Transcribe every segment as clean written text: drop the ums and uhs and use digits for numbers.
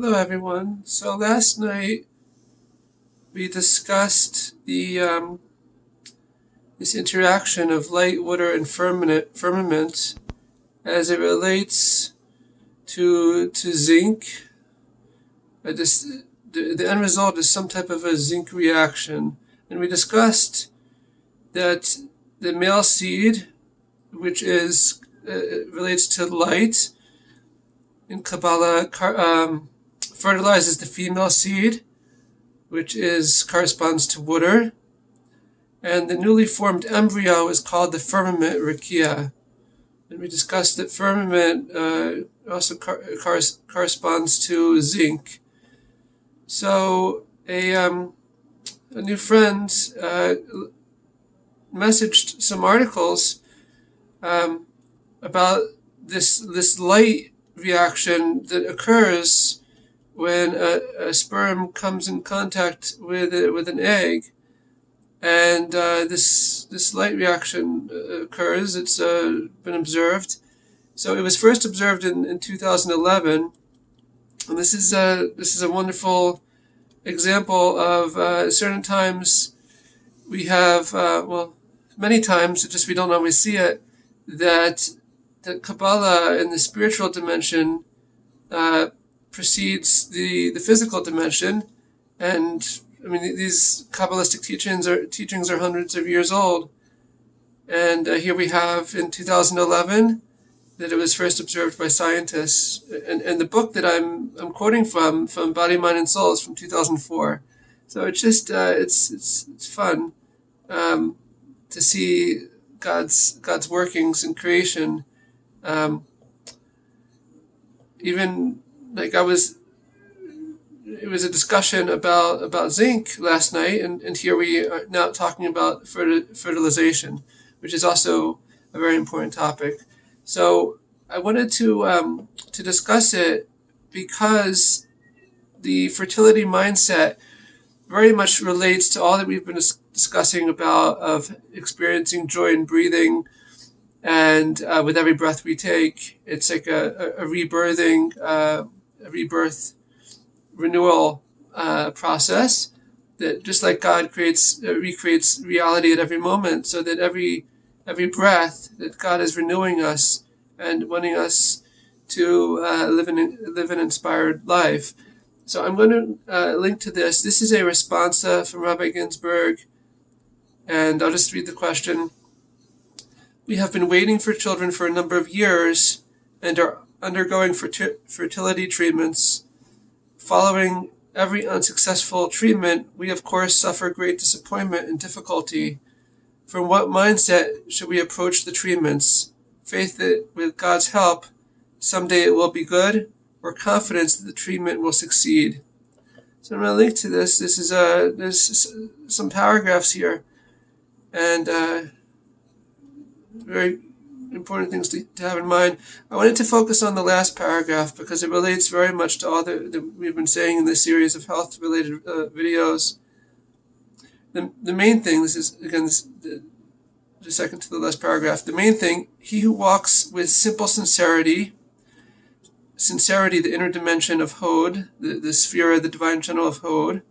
Hello, everyone. So last night we discussed the this interaction of light, water, and firmament as it relates to zinc. The end result is some type of a zinc reaction, and we discussed that the male seed, which is relates to light in Kabbalah, fertilizes the female seed, which corresponds to water, and the newly formed embryo is called the firmament rakia. And we discussed that firmament also corresponds to zinc. So a new friend messaged some articles about this light reaction that occurs when a sperm comes in contact with an egg, and this light reaction occurs. It's been observed. So it was first observed in 2011, and this is a wonderful example of certain times we have many times, just we don't always see it, that Kabbalah in the spiritual dimension precedes the physical dimension. And I mean, these Kabbalistic teachings are hundreds of years old. And here we have in 2011 that it was first observed by scientists. And the book that I'm quoting from Body, Mind, and Soul is from 2004. So it's just it's fun to see God's workings in creation. Even like it was a discussion about zinc last night, and here we are now talking about fertilization, which is also a very important topic. So I wanted to discuss it because the fertility mindset very much relates to all that we've been discussing about of experiencing joy in breathing. And with every breath we take, it's like a rebirthing, a rebirth renewal process that just like God recreates reality at every moment, so that every breath that God is renewing us and wanting us to live an inspired life. So I'm going to link to this. This is a responsa from Rabbi Gunsburgh, and I'll just read the question. We have been waiting for children for a number of years and are undergoing fertility treatments. Following every unsuccessful treatment, we of course suffer great disappointment and difficulty. From what mindset should we approach the treatments? Faith that with God's help, someday it will be good, or confidence that the treatment will succeed? So I'm going to link to this. There's some paragraphs here, and very important things to have in mind. I wanted to focus on the last paragraph because it relates very much to all that we've been saying in this series of health-related videos. The main thing, this is, again, the second to the last paragraph, the main thing, he who walks with simple sincerity, the inner dimension of Hod, the sphere, the divine channel of Hod,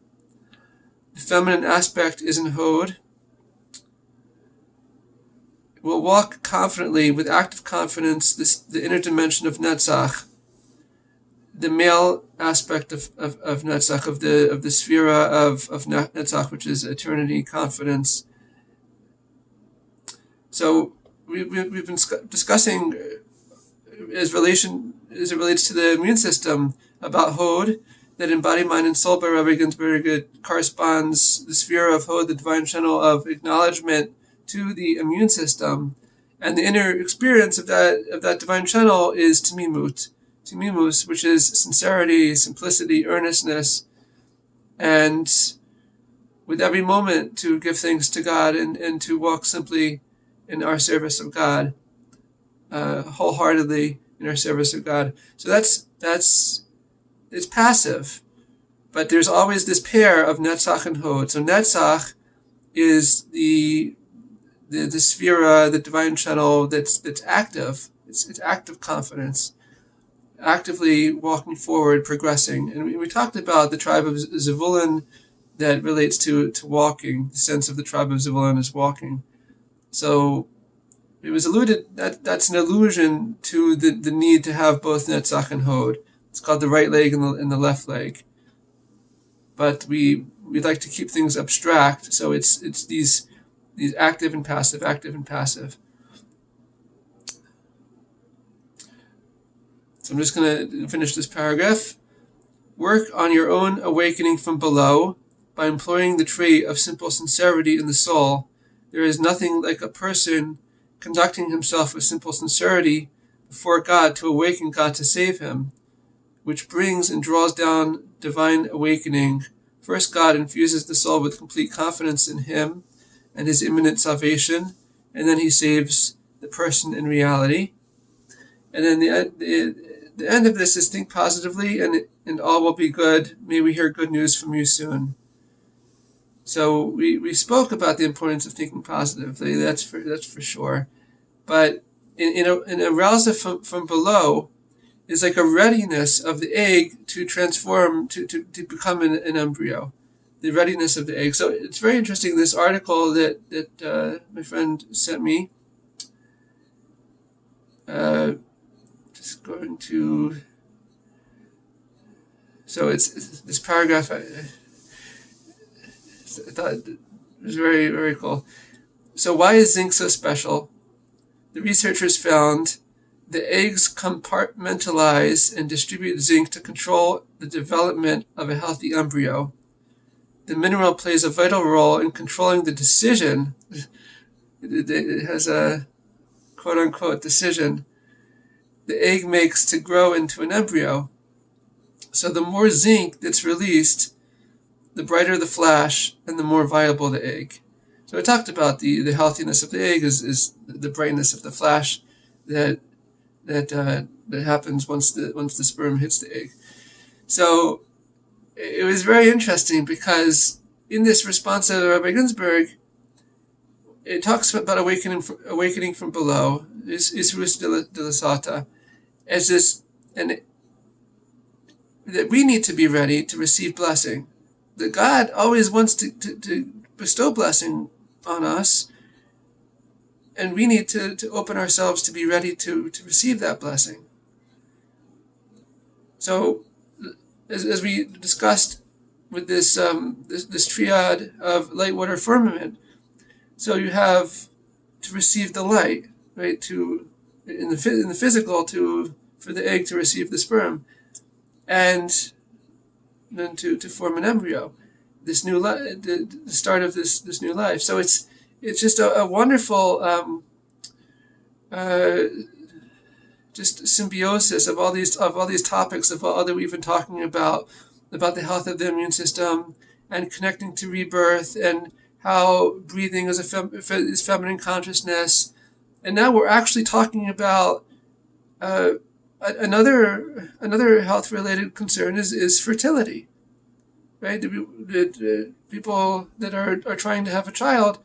the feminine aspect is in Hod, will walk confidently with active confidence the inner dimension of Netzach, the male aspect of Netzach, of the sphere of Netzach, which is eternity, confidence. So we've been discussing as it relates to the immune system about Hod, that in Body, Mind, and Soul by Rabbi Gunsburgh, it corresponds the sphere of Hod, the divine channel of acknowledgement, to the immune system, and the inner experience of that divine channel is timimus, which is sincerity, simplicity, earnestness, and with every moment to give thanks to God and to walk simply in our service of God, wholeheartedly in our service of God. So that's it's passive, but there's always this pair of Netzach and Hod. So Netzach is the sphere, the divine channel that's active. It's active confidence. actively walking forward, progressing. And we talked about the tribe of Zevulun that relates to walking. The sense of the tribe of Zevulun is walking. So it was alluded that's an allusion to the need to have both Netzach and Hod. It's called the right leg and the left leg. But we'd like to keep things abstract, so it's these active and passive, active and passive. So I'm just going to finish this paragraph. Work on your own awakening from below by employing the trait of simple sincerity in the soul. There is nothing like a person conducting himself with simple sincerity before God to awaken God to save him, which brings and draws down divine awakening. First, God infuses the soul with complete confidence in him and his imminent salvation, and then he saves the person in reality. And then the end of this is think positively, and all will be good. May we hear good news from you soon. So we spoke about the importance of thinking positively. That's for sure. But in a arousal from below is like a readiness of the egg to transform to become an embryo. The readiness of the egg. So it's very interesting. This article that my friend sent me. Just going to. So it's this paragraph. I thought it was very, very cool. So why is zinc so special? The researchers found the eggs compartmentalize and distribute zinc to control the development of a healthy embryo. The mineral plays a vital role in controlling the decision. It has a quote-unquote decision the egg makes to grow into an embryo. So the more zinc that's released, the brighter the flash and the more viable the egg. So I talked about the healthiness of the egg is the brightness of the flash that happens once the sperm hits the egg. So it was very interesting because in this response to Rabbi Gunsburgh, it talks about awakening from below, is rus de la sata, as this, and that we need to be ready to receive blessing. That God always wants to bestow blessing on us, and we need to open ourselves to be ready to receive that blessing. So, as we discussed with this triad of light, water, firmament, so you have to receive the light, right? To in the physical, for the egg to receive the sperm, and then to form an embryo, this new the start of this new life. So it's just a wonderful just symbiosis of all these topics of all that we've been talking about the health of the immune system and connecting to rebirth and how breathing is feminine consciousness, and now we're actually talking about another health related concern is fertility, right? The people that are trying to have a child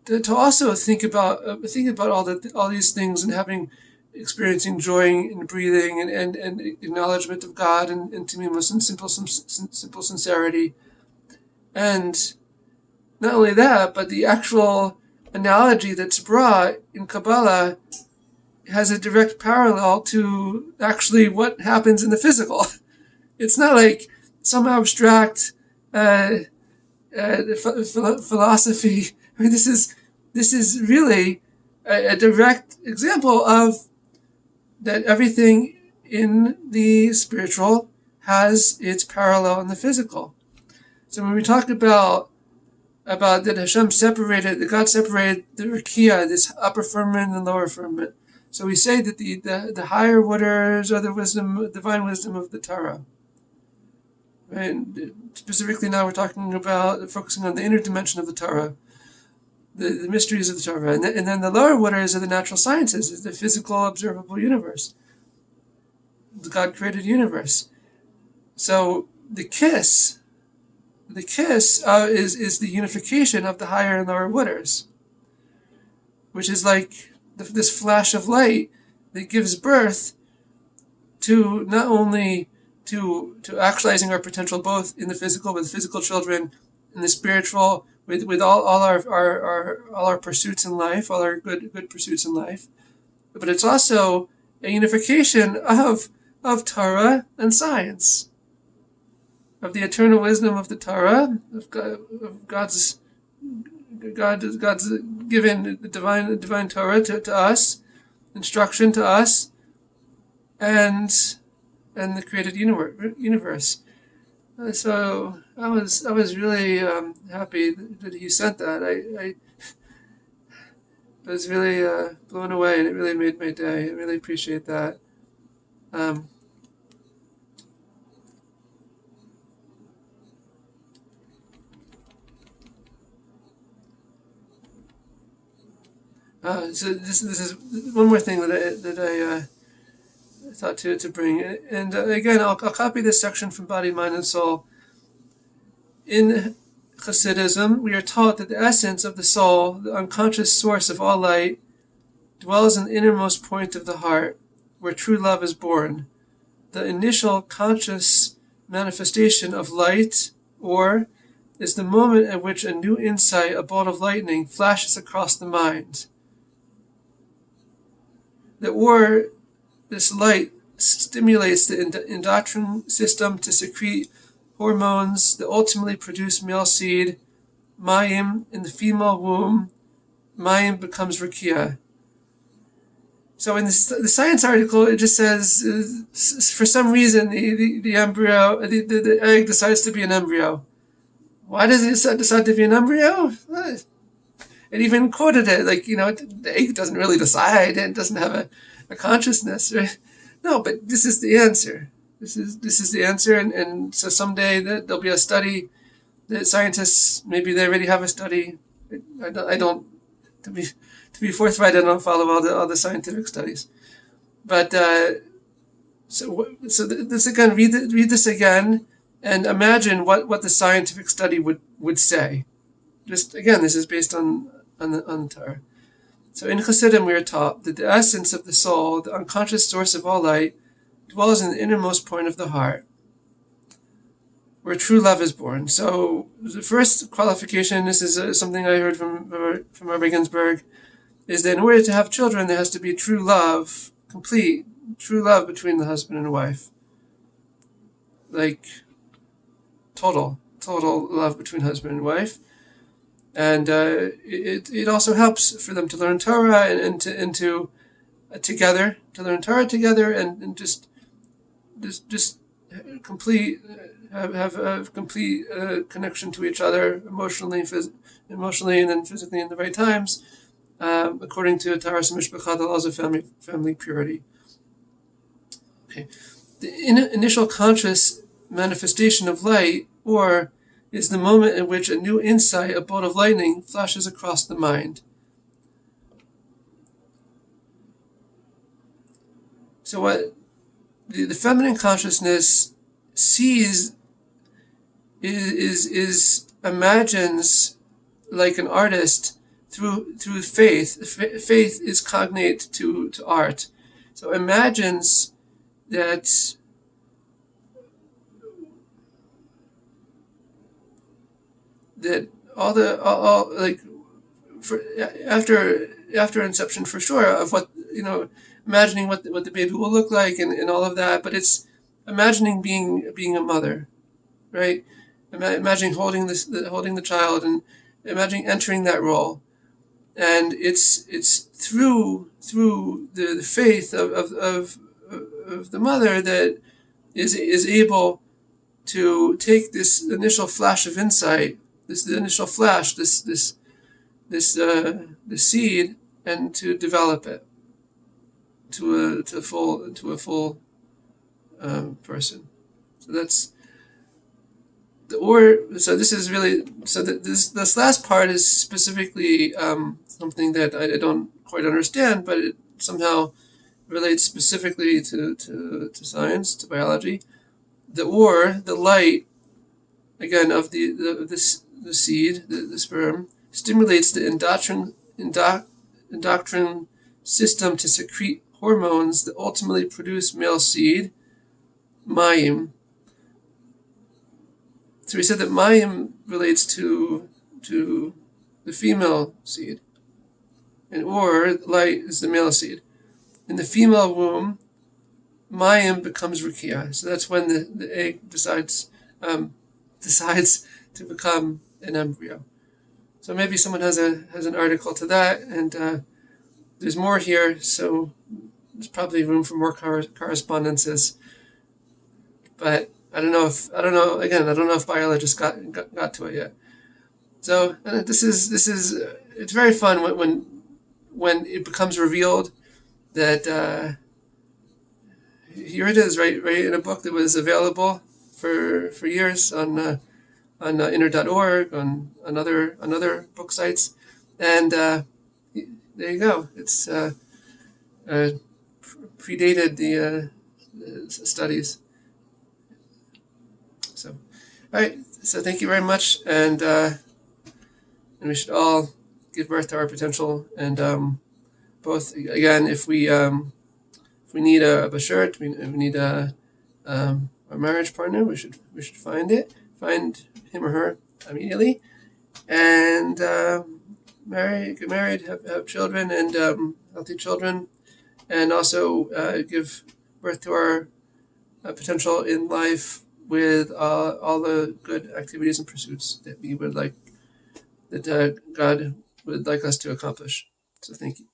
to also think about all these things and experiencing joy in breathing and acknowledgement of God and intimus and simple sincerity. And not only that, but the actual analogy that's brought in Kabbalah has a direct parallel to actually what happens in the physical. It's not like some abstract philosophy. I mean, this is really a direct example of that everything in the spiritual has its parallel in the physical. So when we talk about that Hashem separated, that God separated the rakia, this upper firmament and lower firmament. So we say that the higher waters are the divine wisdom of the Torah. And specifically now we're talking about focusing on the inner dimension of the Torah, the mysteries of the Torah. And then the lower waters are the natural sciences, is the physical observable universe, the God-created universe. So the kiss is the unification of the higher and lower waters, which is like this flash of light that gives birth to not only to actualizing our potential both in the physical with physical children, in the spiritual with all our pursuits in life, all our good pursuits in life, but it's also a unification of Torah and science, of the eternal wisdom of the Torah, of God's given the divine Torah to us, instruction to us, and the created universe. So I was really happy that he sent that. I was really blown away, and it really made my day. I really appreciate that. So this is one more thing that I thought to bring, and again I'll copy this section from Body, Mind, and Soul. In Hassidism, we are taught that the essence of the soul, the unconscious source of all light, dwells in the innermost point of the heart, where true love is born. The initial conscious manifestation of light, or, is the moment at which a new insight, a bolt of lightning, flashes across the mind. This light stimulates the endocrine system to secrete hormones that ultimately produce male seed, mayim, in the female womb. Mayim becomes rakia. So in the science article, it just says, for some reason, the embryo, the egg decides to be an embryo. Why does it decide to be an embryo? It even quoted it, the egg doesn't really decide, it doesn't have a consciousness, right? No, but this is the answer. This is the answer, and so someday there'll be a study that scientists, maybe they already have a study. I don't, to be forthright, I don't follow all the scientific studies. But so this again, read this again, and imagine what the scientific study would say. Just again, this is based on the Torah. So in Chassidim, we are taught that the essence of the soul, the unconscious source of all light, dwells in the innermost point of the heart, where true love is born. So the first qualification, this is something I heard from Rabbi Gunsburgh, is that in order to have children, there has to be true love, complete true love between the husband and wife. Like total love between husband and wife. And it also helps for them to learn Torah and to together, to learn Torah together and just complete have a complete connection to each other emotionally and then physically in the right times, according to Taras Mishpachah, the laws of family purity. Okay, the initial conscious manifestation of light, or is the moment in which a new insight, a bolt of lightning, flashes across the mind. So what the feminine consciousness sees imagines like an artist through faith. Faith is cognate to art. So imagines that after inception, for sure, of what, imagining what the baby will look like and all of that, but it's imagining being a mother, right? Imagining holding the child and imagining entering that role, and it's through the faith of the mother that is able to take this initial flash of insight, this seed, and to develop it to a full person. So that's so this is really, so this last part is specifically something that I don't quite understand, but it somehow relates specifically to science, to biology. The light, again, of the seed, the sperm, stimulates the endocrine system to secrete hormones that ultimately produce male seed, mayim. So we said that mayim relates to the female seed, and light is the male seed. In the female womb, mayim becomes rakia. So that's when the egg decides to become an embryo. So maybe someone has an article to that, and there's more here. So there's probably room for more correspondences. But I don't know if biologists got to it yet. So this is it's very fun when it becomes revealed that here it is, right in a book that was available for years on inner.org, on other book sites, and there you go. It's predated the studies. So, all right. So thank you very much, and we should all give birth to our potential, and both again, if we need a bashert, we need a marriage partner, we should find him or her immediately, and get married, have children, and healthy children, and also give birth to our potential in life with all the good activities and pursuits that we would like, that God would like us to accomplish. So thank you.